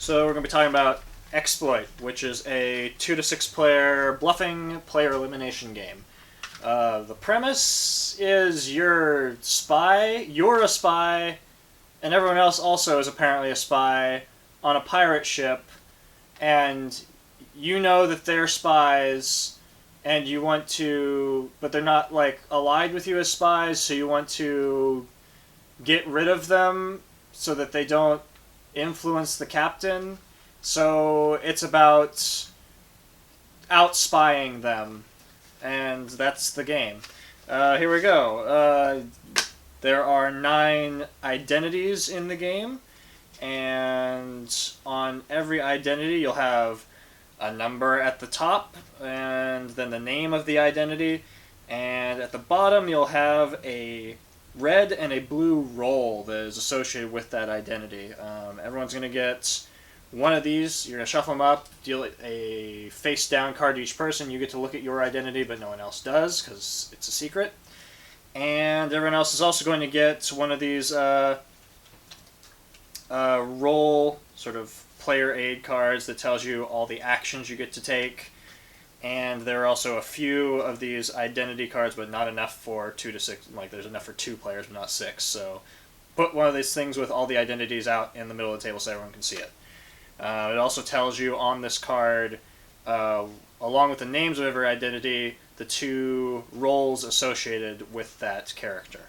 So we're going to be talking about Exploit, which is a 2 to 6 player bluffing player elimination game. The premise is you're a spy, and everyone else also is apparently a spy on a pirate ship, and you know that they're spies, and you want to, but they're not like allied with you as spies, so you want to get rid of them so that they don't influence the captain. So it's about out-spying them, and that's the game. Here we go. There are 9 identities in the game, and on every identity you'll have a number at the top, and then the name of the identity, and at the bottom you'll have a red and a blue roll that is associated with that identity. Everyone's going to get one of these. You're going to shuffle them up, deal a face-down card to each person. You get to look at your identity, but no one else does because it's a secret. And everyone else is also going to get one of these roll sort of player aid cards that tells you all the actions you get to take. And there are also a few of these identity cards, but not enough for 2 to 6. Like, there's enough for 2 players, but not 6. So put one of these things with all the identities out in the middle of the table so everyone can see it. It also tells you on this card, along with the names of every identity, the 2 roles associated with that character.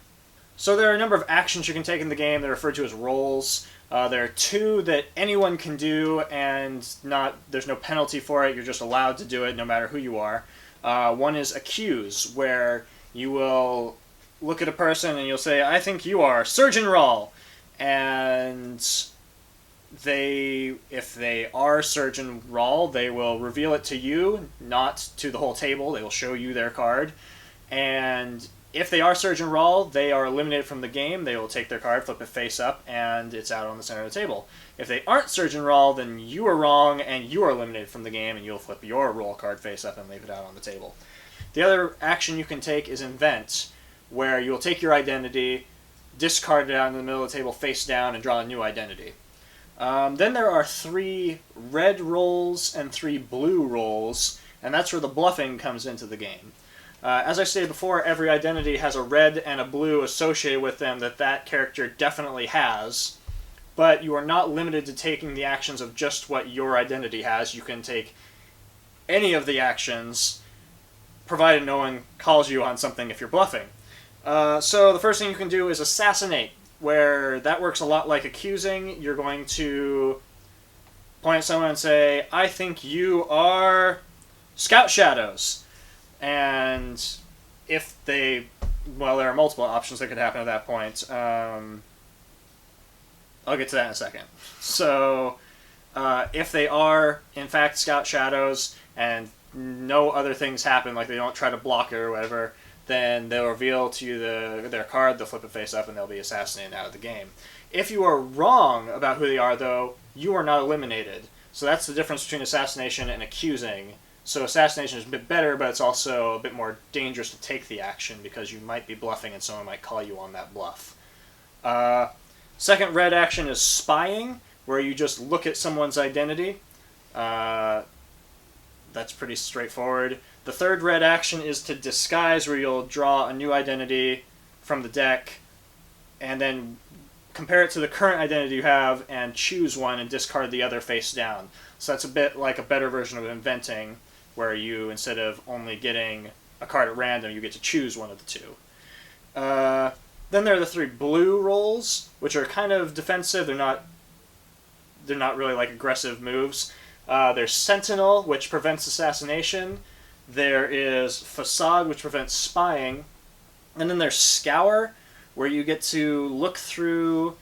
So there are a number of actions you can take in the game that are referred to as roles. There are 2 that anyone can do, and there's no penalty for it. You're just allowed to do it no matter who you are. One is accuse, where you will look at a person and you'll say, "I think you are Surgeon Rawl," and if they are Surgeon Rawl, they will reveal it to you, not to the whole table. They will show you their card, and if they are Surgeon Rawl, they are eliminated from the game. They will take their card, flip it face up, and it's out on the center of the table. If they aren't Surgeon Rawl, then you are wrong, and you are eliminated from the game, and you'll flip your roll card face up and leave it out on the table. The other action you can take is Invent, where you'll take your identity, discard it out in the middle of the table face down, and draw a new identity. Then there are 3 red rolls and 3 blue rolls, and that's where the bluffing comes into the game. As I stated before, every identity has a red and a blue associated with them that character definitely has, but you are not limited to taking the actions of just what your identity has. You can take any of the actions, provided no one calls you on something if you're bluffing. So the first thing you can do is Assassinate, where that works a lot like accusing. You're going to point at someone and say, "I think you are Scout Shadows." And if there are multiple options that could happen at that point. I'll get to that in a second. So, if they are, in fact, Scout Shadows, and no other things happen, like they don't try to block it or whatever, then they'll reveal to you their card, they'll flip it face up, and they'll be assassinated out of the game. If you are wrong about who they are, though, you are not eliminated. So that's the difference between assassination and accusing. So assassination is a bit better, but it's also a bit more dangerous to take the action because you might be bluffing and someone might call you on that bluff. Second red action is spying, where you just look at someone's identity. That's pretty straightforward. The third red action is to disguise, where you'll draw a new identity from the deck and then compare it to the current identity you have and choose one and discard the other face down. So that's a bit like a better version of inventing, where you, instead of only getting a card at random, you get to choose one of the 2. Then there are the 3 blue rolls, which are kind of defensive. They're not really like aggressive moves. There's Sentinel, which prevents assassination. There is Facade, which prevents spying. And then there's Scour, where you get to look through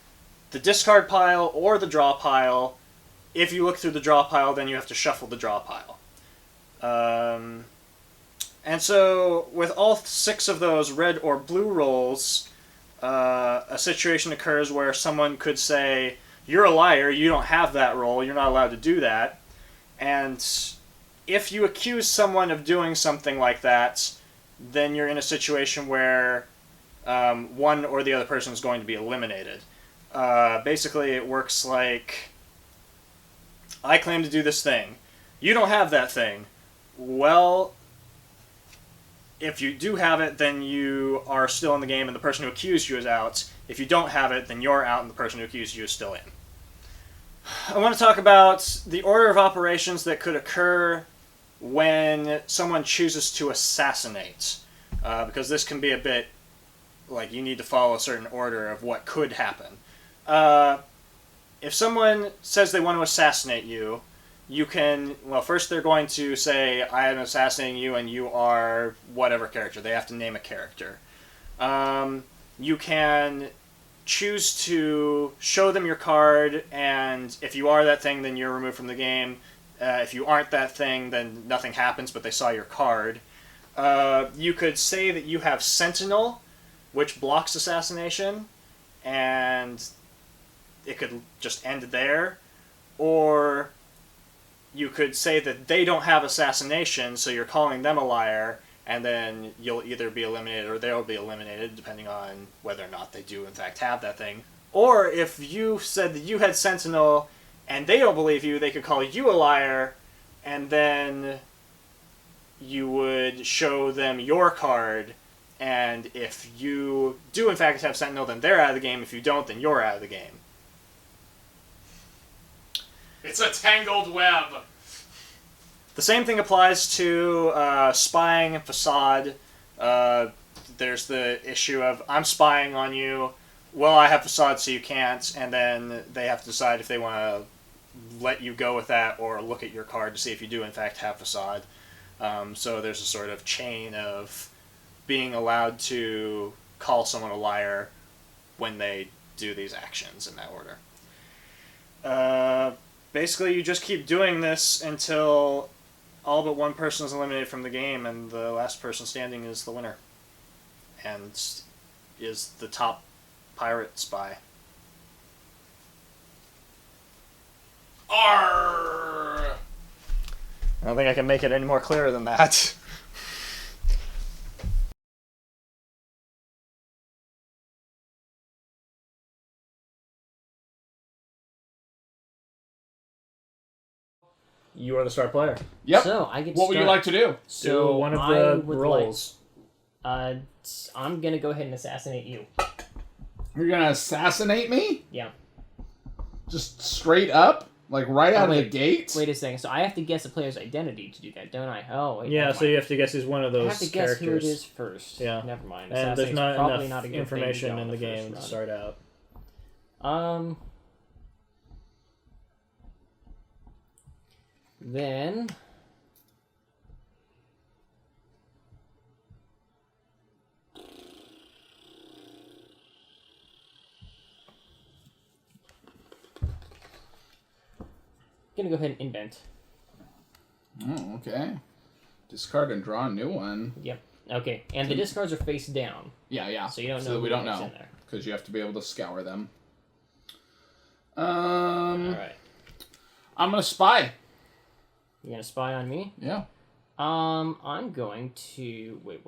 the discard pile or the draw pile. If you look through the draw pile, then you have to shuffle the draw pile. And so, with all 6 of those red or blue rolls, a situation occurs where someone could say, "You're a liar, you don't have that roll, you're not allowed to do that." And if you accuse someone of doing something like that, then you're in a situation where one or the other person is going to be eliminated. Basically, it works like I claim to do this thing. You don't have that thing. Well, if you do have it, then you are still in the game and the person who accused you is out. If you don't have it, then you're out and the person who accused you is still in. I want to talk about the order of operations that could occur when someone chooses to assassinate. Because this can be a bit like you need to follow a certain order of what could happen. If someone says they want to assassinate you, you can, well, first they're going to say, I am assassinating you and you are whatever character. They have to name a character. You can choose to show them your card, and if you are that thing, then you're removed from the game. If you aren't that thing, then nothing happens, but they saw your card. You could say that you have Sentinel, which blocks assassination, and it could just end there. Or you could say that they don't have assassination, so you're calling them a liar, and then you'll either be eliminated or they'll be eliminated, depending on whether or not they do in fact have that thing. Or if you said that you had Sentinel and they don't believe you, they could call you a liar, and then you would show them your card, and if you do in fact have Sentinel, then they're out of the game. If you don't, then you're out of the game. It's a tangled web. The same thing applies to spying and facade. There's the issue of, I'm spying on you, well, I have facade so you can't, and then they have to decide if they want to let you go with that or look at your card to see if you do in fact have facade. So there's a sort of chain of being allowed to call someone a liar when they do these actions in that order. Basically, you just keep doing this until all but one person is eliminated from the game, and the last person standing is the winner. And is the top pirate spy. Arr! I don't think I can make it any more clearer than that. You are the star player. Yep. So I get to What would you like to do? So do one of I the would roles. I'm gonna go ahead and assassinate you. You're gonna assassinate me? Yeah. Just straight up? Like right out of the wait. gate? Wait a second. So I have to guess a player's identity to do that, don't I? Oh, wait, Yeah, never so mind. you have to guess who's one of I those have to guess characters. who it is first. Yeah. Never mind. And there's Assassinate's not probably enough not a good information thing to in the go on game to first start out. run. Then gonna go ahead and invent. Oh, okay. Discard and draw a new one. Yep. Okay, and the discards are face down. Yeah. So you don't know. So we who don't is know. in there. Because you have to be able to scour them. All right. I'm gonna spy. You gonna spy on me? Yeah. I'm going to wait.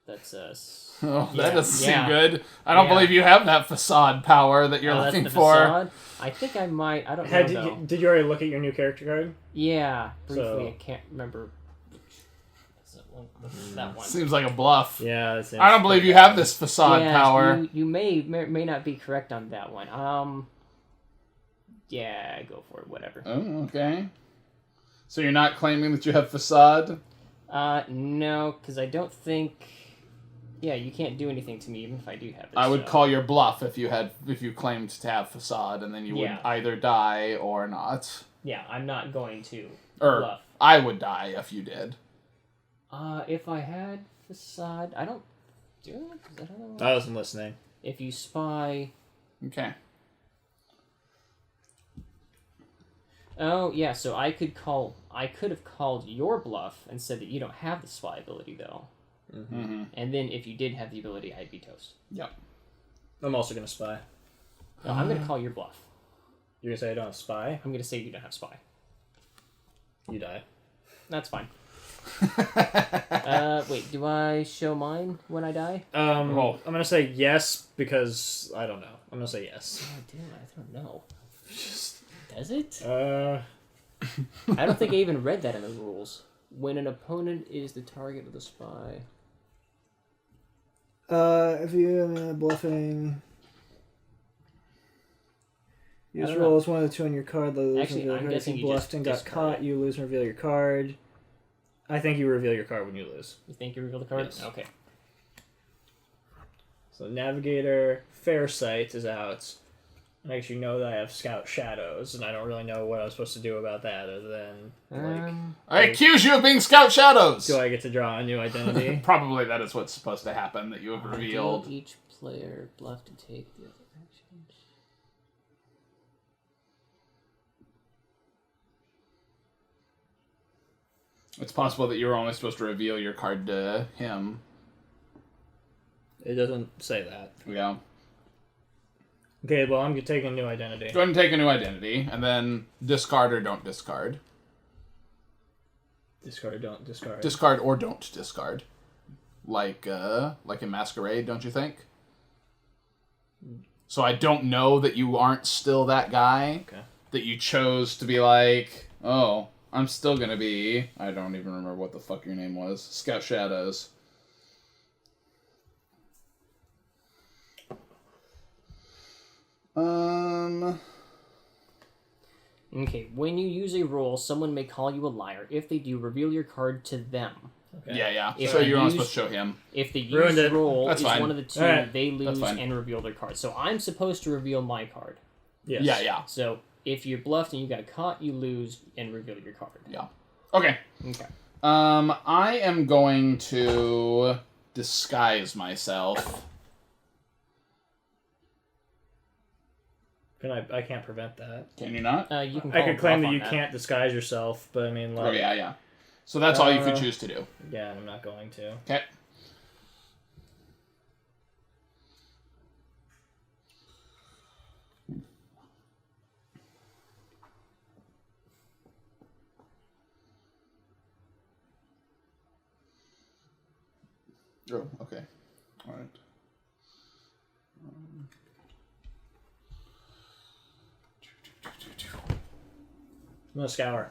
That's us? Oh, Yeah, that doesn't yeah. seem good. I don't Yeah. believe you have that facade power that you're Oh, that's looking the for. facade? I think I might. I don't know though. Did you already look at your new character card? Yeah, briefly. So- I can't remember. That one. Seems like a bluff. Yeah. I don't believe you have this facade Yeah, power. You may not be correct on that one. Yeah, go for it. Whatever. Oh, okay. So you're not claiming that you have facade? No, because I don't think. Yeah, you can't do anything to me even if I do have this. I would so. call your bluff if you claimed to have facade, and then you would Yeah. either die or not. Yeah, I'm not going to Or bluff. I would die if you did. If I had facade, I don't do it. 'Cause I don't know. I wasn't listening. If you spy. Okay. Oh yeah, so I could have called your bluff and said that you don't have the spy ability though. Mm-hmm. And then if you did have the ability, I'd be toast. Yep. I'm also gonna spy. No, I'm gonna call your bluff. You're gonna say I don't have spy? I'm gonna say you don't have spy. You die. That's fine. Wait, do I show mine when I die? Oh. I'm gonna say yes because I don't know. I'm gonna say yes. Oh, damn, I don't know. Does it? Uh, I don't think I even read that in the rules. When an opponent is the target of the spy. If you bluffing, use roll as one of the two on your card. Lose Actually, reveal I'm card. If guessing you you bluffed just and got discard caught, it. you lose and reveal your card. I think you reveal your card when you lose. You think you reveal the card? Yes. Okay. So Navigator Fair Sight is out. I actually know that I have Scout Shadows, and I don't really know what I'm supposed to do about that other than, like, I accuse you of being Scout Shadows! do I get to draw a new identity? Probably that is what's supposed to happen, that you have Deal revealed. each player bluff to take the other actions. It's possible that you're only supposed to reveal your card to him. It doesn't say that. Yeah. Okay, well, I'm taking a new identity. Go ahead and take a new identity, and then discard or don't discard. Discard or don't discard. Discard or don't discard. Like in Masquerade, don't you think? So I don't know that you aren't still that guy. Okay. That you chose to be like, oh, I'm still gonna be... I don't even remember what the fuck your name was. Scout Shadows. Okay, when you use a roll, someone may call you a liar. If they do, reveal your card to them. Okay. Yeah. If So I you're only use- supposed to show him. If the Ruined used it. roll That's is fine. one of the two, Alright. they lose fine. and reveal their card. So I'm supposed to reveal my card. Yes. Yeah. So if you're bluffed and you got caught, you lose and reveal your card. Yeah. Okay. Okay. I am going to disguise myself. I can't prevent that. Can you not? You can. I call could a claim bluff that you on can't disguise yourself, but I mean, like... Oh, yeah. So that's all you could choose to do. Yeah, I'm not going to. Okay. Oh, okay. All right. I'm gonna scour.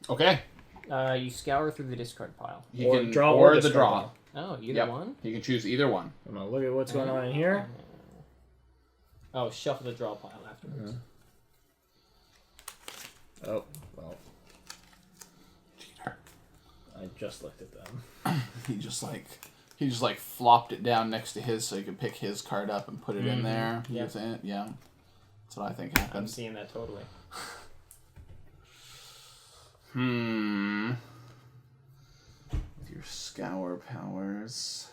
Okay. You scour through the discard pile. He Or can draw or or the discard draw. pile. Oh, either Yep. one. He can choose either one. I'm gonna look at what's going on in here. Oh, shuffle the draw pile afterwards. Oh, well. I just looked at them. He just like flopped it down next to his so he could pick his card up and put it in there. Yep. Use it. Yeah. That's what I think I'm happened. seeing that totally. With your scour powers.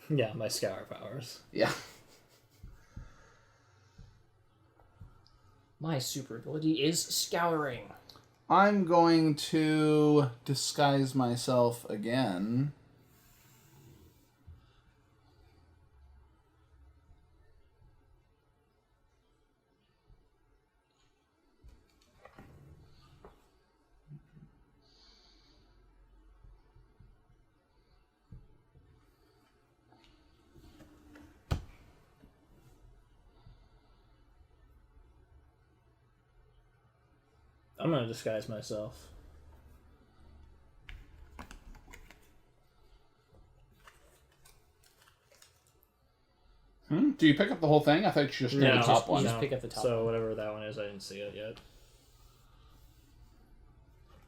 Yeah, my scour powers. Yeah. My super ability is scouring. I'm going to disguise myself again. I'm gonna disguise myself. Do you pick up the whole thing? I thought you just drew No, the top one. just pick up the top So whatever that one is, I didn't see it yet.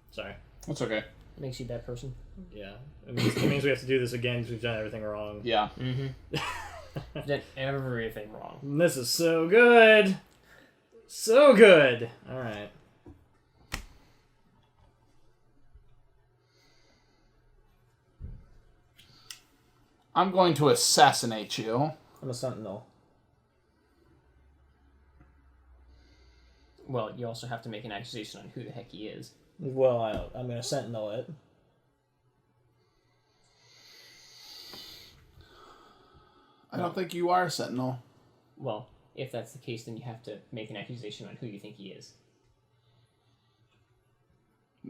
Sorry. That's okay. Makes you that person. Yeah. It means we have to do this again because we've done everything wrong. Yeah. Mm-hmm. Did everything wrong. And this is so good. So good. All right. I'm going to assassinate you. I'm a sentinel. Well, you also have to make an accusation on who the heck he is. Well, I'm gonna sentinel it. I don't think you are Sentinel. Well, if that's the case, then you have to make an accusation on who you think he is.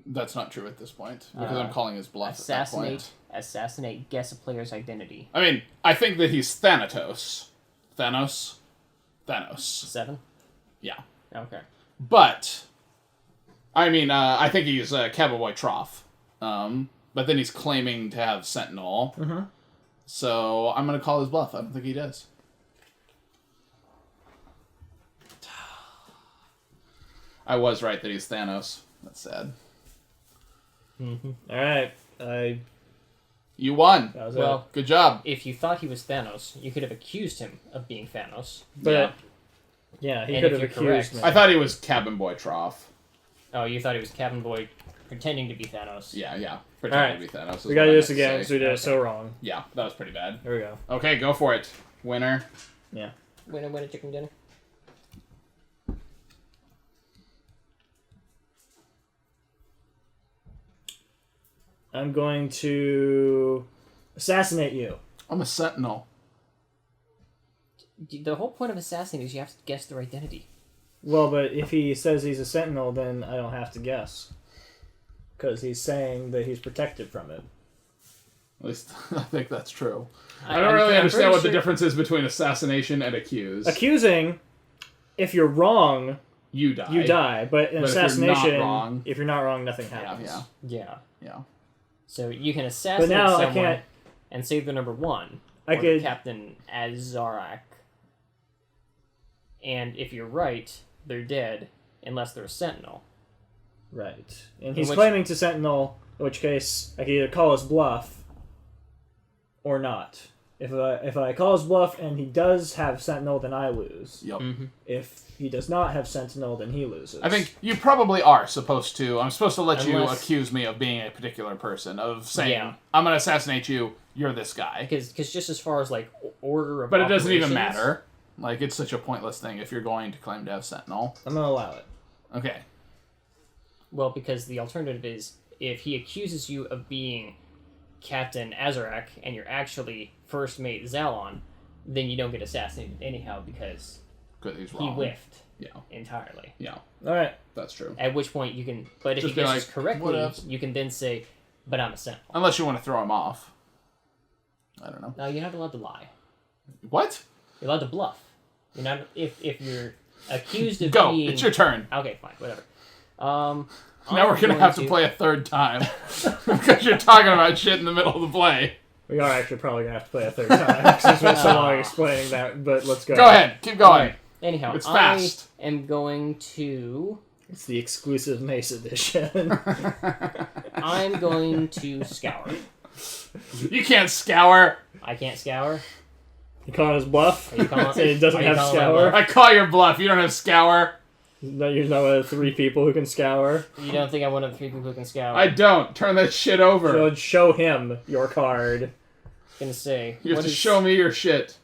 That's not true at this point because I'm calling his bluff at that point. Assassinate, guess a player's identity. I mean, I think that he's Thanatos. Thanos? Thanos. 7? Yeah. Okay. But, I mean, I think he's Cowboy Trough. But then he's claiming to have Sentinel. Mm-hmm. So I'm going to call his bluff. I don't think he does. I was right that he's Thanos. That's sad. Mm-hmm. All right. You won. That was Well, Good job. if you thought he was Thanos, you could have accused him of being Thanos. But yeah, he And could if have you're accused correct- me. I thought he was Cabin Boy Trough. Oh, you thought he was Cabin Boy pretending to be Thanos. Yeah. Pretending Alright. to be Thanos. is We what gotta I do meant this to again say. because we did it so wrong. Yeah, that was pretty bad. There we go. Okay, go for it. Winner. Yeah. Winner, chicken dinner. I'm going to assassinate you. I'm a Sentinel. The whole point of assassinating is you have to guess their identity. Well, but if he says he's a sentinel, then I don't have to guess. Because he's saying that he's protected from it. At least I think that's true. I I'm don't really pretty understand what the sure- difference is between assassination and accuse. Accusing, if you're wrong, You die. you die. But in But if you're not assassination, wrong- if you're not wrong, nothing happens. Yeah. Yeah. So you can assassinate now I someone can't- and save the number 1. I or could- Captain Azarak. And if you're right, they're dead, unless they're a sentinel. Right. And he's which- claiming to sentinel, in which case I could either call his bluff or not. If I call his bluff and he does have sentinel, then I lose. Yep. If he does not have sentinel, then he loses. I think you probably are supposed to. I'm supposed to let you Unless- accuse me of being a particular person, of saying, Yeah. I'm going to assassinate you, you're this guy. Because just as far as, like, order of But it doesn't even operations- matter. Like, it's such a pointless thing if you're going to claim to have Sentinel. I'm gonna allow it. Okay. Well, because the alternative is, if he accuses you of being Captain Azarak, and you're actually First Mate Zalon, then you don't get assassinated anyhow, because Because he's he wrong. whiffed Yeah. entirely. Yeah. All right. That's true. At which point you can, but if Just he be guesses like, correctly, "What else?" you can then say, but I'm a sentinel. Unless you want to throw him off. I don't know. No, you're not allowed to lie. What? You're allowed to bluff. You're not, if you're accused of Go. being... It's your turn. Okay, fine, whatever. Now I'm we're going to have to play a third time. Because you're talking about shit in the middle of the play. We are actually probably gonna have to play a third time because we spent so long explaining that. But let's go. Go ahead. Keep going. Alright, anyhow, It's fast. I am going to... It's the exclusive Mace edition. I'm going to scour. You can't scour. I can't scour. You calling his bluff? Are you calling- Saying it doesn't are you have calling my scour. bluff? I call your bluff. You don't have scour. No, you're not one of the 3 people who can scour. You don't think I'm one of the 3 people who can scour? I don't. Turn that shit over. Show him your card. Gonna say, You have what to is- show me your shit.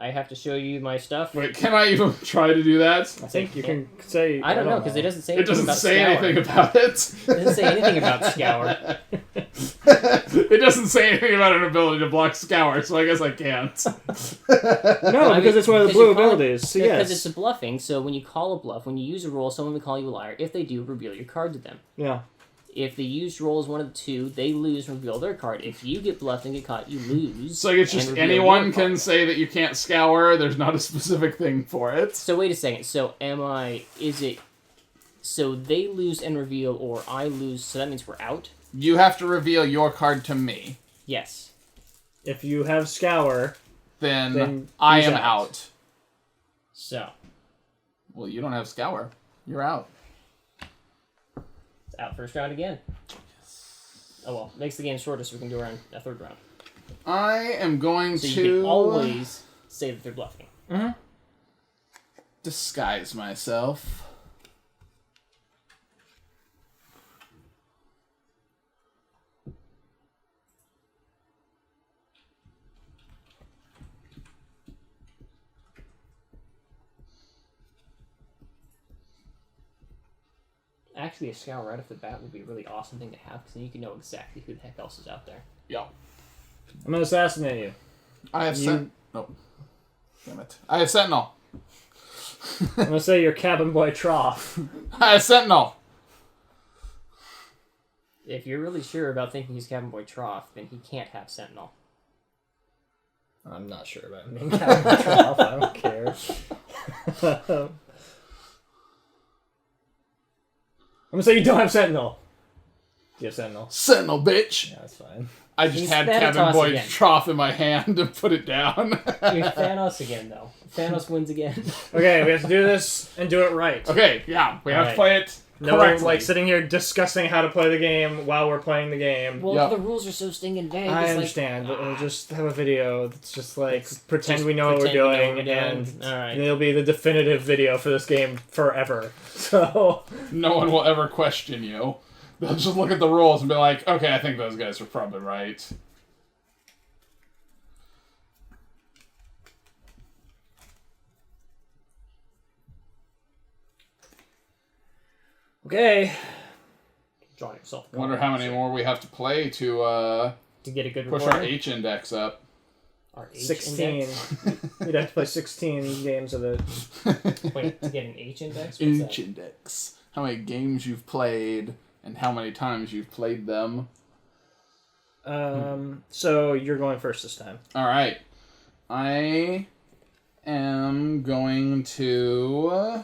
I have to show you my stuff. Wait, can I even try to do that? I think you can say. I don't know because it doesn't say It anything doesn't about say scour. anything about it. It doesn't say anything about scour. It doesn't say anything about an ability to block scour, so I guess I can't. No, because it's one of the because blue you call it- abilities. So Because yes. it's a bluffing, so when you call a bluff, when you use a roll, someone will call you a liar. If they do, reveal your card to them. Yeah. If the used roll is one of the 2, they lose and reveal their card. If you get bluffed and get caught, you lose. So it's and just reveal anyone your can card. say that you can't scour. There's not a specific thing for it. So wait a second. So is it... So they lose and reveal, or I lose, so that means we're out? You have to reveal your card to me. Yes. If you have scour, Then I he's am out. out. So, Well, you don't have scour. You're out. it's out first round again. Oh well, makes the game shorter so we can do a third round. I am going So to you can always say that they're bluffing. disguise myself. Actually, a scour right off the bat would be a really awesome thing to have, because then you can know exactly who the heck else is out there. Yeah. I'm gonna assassinate you. I have You- Nope. Damn it. I have Sentinel. I'm gonna say you're Cabin Boy Trough. I have Sentinel. If you're really sure about thinking he's Cabin Boy Trough, then he can't have Sentinel. I'm not sure about main cabin drop. I don't care. I'm gonna say you don't have Sentinel. Do you have Sentinel? Sentinel, bitch! Yeah, that's fine. I just He's had Thanatos Cabin Boy again. trough in my hand and put it down. You're Thanos again, though. Thanos wins again. Okay, we have to do this and do it right. Okay, yeah, we have to Alright. play it No, correctly. like sitting here discussing how to play the game while we're playing the game. Well, Yep. the rules are so stinking vague. I it's understand, but we'll just have a video that's just like pretend just we know what we're pretend we know doing, what we're doing. and Alright. it'll be the definitive video for this game forever. So No one will ever question you. They'll just look at the rules and be like, okay, I think those guys are probably right. okay, Draw yourself. Wonder how many more we have to play to to get a good push recording. our H index up. Our H 16. index. We'd have to play 16 games of it. Wait, to get an H index? What's H index. How many games you've played and how many times you've played them. So you're going first this time. Alright. I am going to...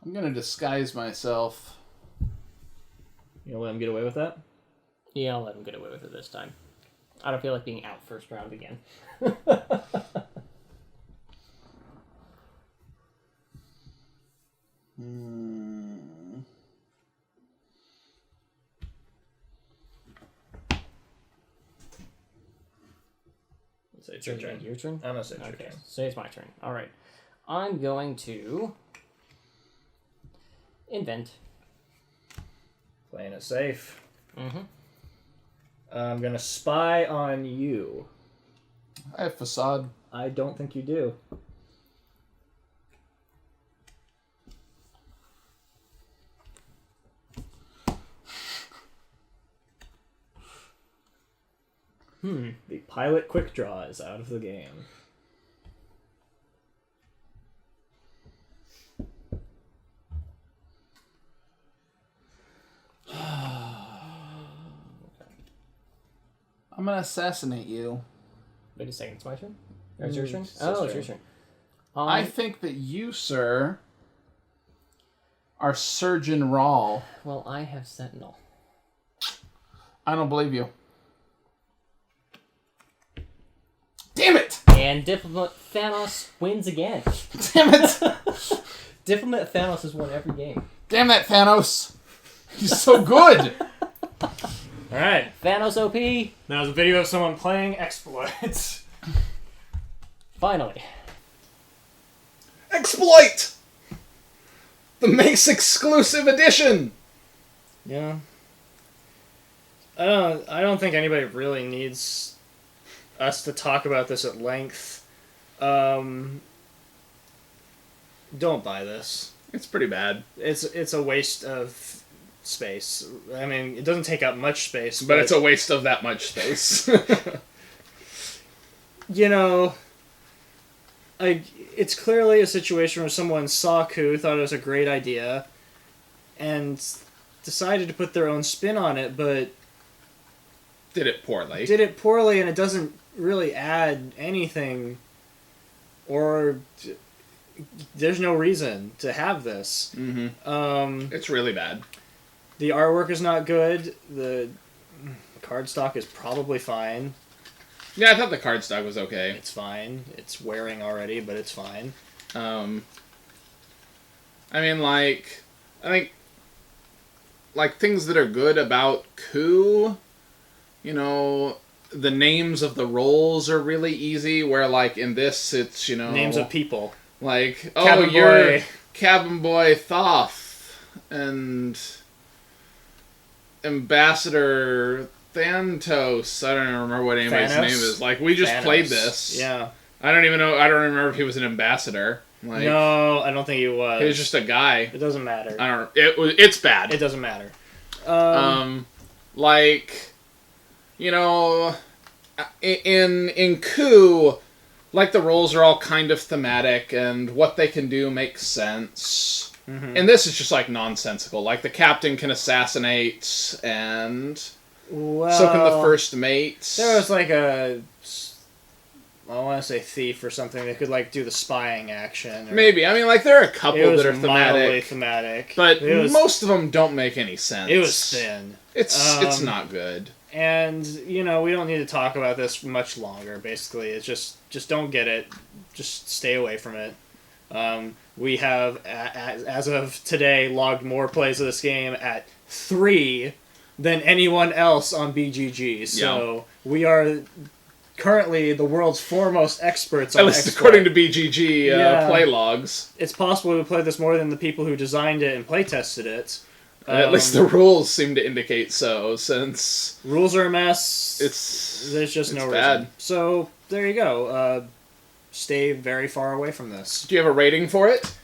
I'm going to disguise myself. You gonna let him get away with that? Yeah, I'll let him get away with it this time. I don't feel like being out first round again. Say it's your turn. Your turn? I'm gonna say it's your Okay, turn. so it's my turn. All right. I'm going to invent. Playing it safe. Mm-hmm. I'm gonna spy on you. I have facade. I don't think you do. The pilot quick draw is out of the game. I'm going to assassinate you. Wait a second, it's my turn? Or it's your turn? It's Oh, his it's your turn. turn. I think that you, sir, are Surgeon Rawl. Well, I have Sentinel. I don't believe you. Damn it! And Diplomat Thanos wins again. Damn it! Diplomat Thanos has won every game. Damn that Thanos! He's so good! Alright, Thanos OP! that was a video of someone playing exploits. Finally. Exploit! The Mace exclusive edition! Yeah. I don't think anybody really needs us to talk about this at length. Don't buy this. It's pretty bad. It's a waste of space. I mean, it doesn't take up much space, But it's a waste of that much space. you know, it's clearly a situation where someone saw Coup, thought it was a great idea, and decided to put their own spin on it, but Did it poorly. did it poorly, and it doesn't really add anything, or there's no reason to have this. Mm-hmm. It's really bad. The artwork is not good. The cardstock is probably fine. Yeah, I thought the cardstock was okay. It's fine. It's wearing already, but it's fine. I mean, I think, things that are good about Coup, you know, the names of the roles are really easy, where, in this, it's, Names of people. Cabin you're Boy. Cabin Boy Thoth, and Ambassador Thantos. I don't even remember what anybody's Thanos? name is. We just Thanos. played this. Yeah. I don't even know. I don't remember if he was an ambassador. No, I don't think he was. He was just a guy. It doesn't matter. I don't. It's bad. It doesn't matter. In Coup, the roles are all kind of thematic, and what they can do makes sense. Mm-hmm. And this is just nonsensical. The captain can assassinate, and Well, So can the first mate. There was like I want to say thief or something that could like do the spying action. Or, Maybe. I mean, like, there are a couple it was that are mildly thematic. thematic. But it most of them don't make any sense. It was thin. It's not good. And, you know, we don't need to talk about this much longer, basically. It's just don't get it. Just stay away from it. We have, as of today, logged more plays of this game at 3 than anyone else on BGG. So we are currently the world's foremost experts on At least exploit. according to BGG play logs. It's possible we played this more than the people who designed it and playtested it. At least the rules seem to indicate so, since... Rules are a mess. There's just no bad. reason. So, there you go. Stay very far away from this. Do you have a rating for it?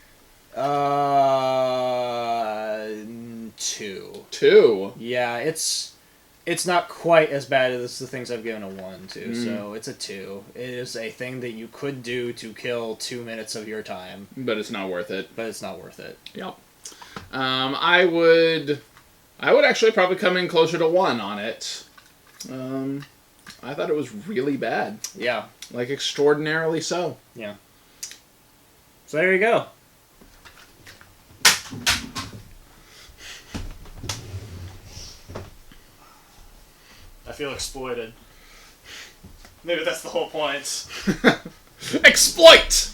2. 2. Yeah, it's not quite as bad as the things I've given a 1 to, so it's a 2. It is a thing that you could do to kill 2 minutes of your time. But it's not worth it. But it's not worth it. Yep. I would actually probably come in closer to 1 on it. I thought it was really bad. Yeah. Like, extraordinarily so. Yeah. So there you go. I feel exploited. Maybe that's the whole point. Exploit!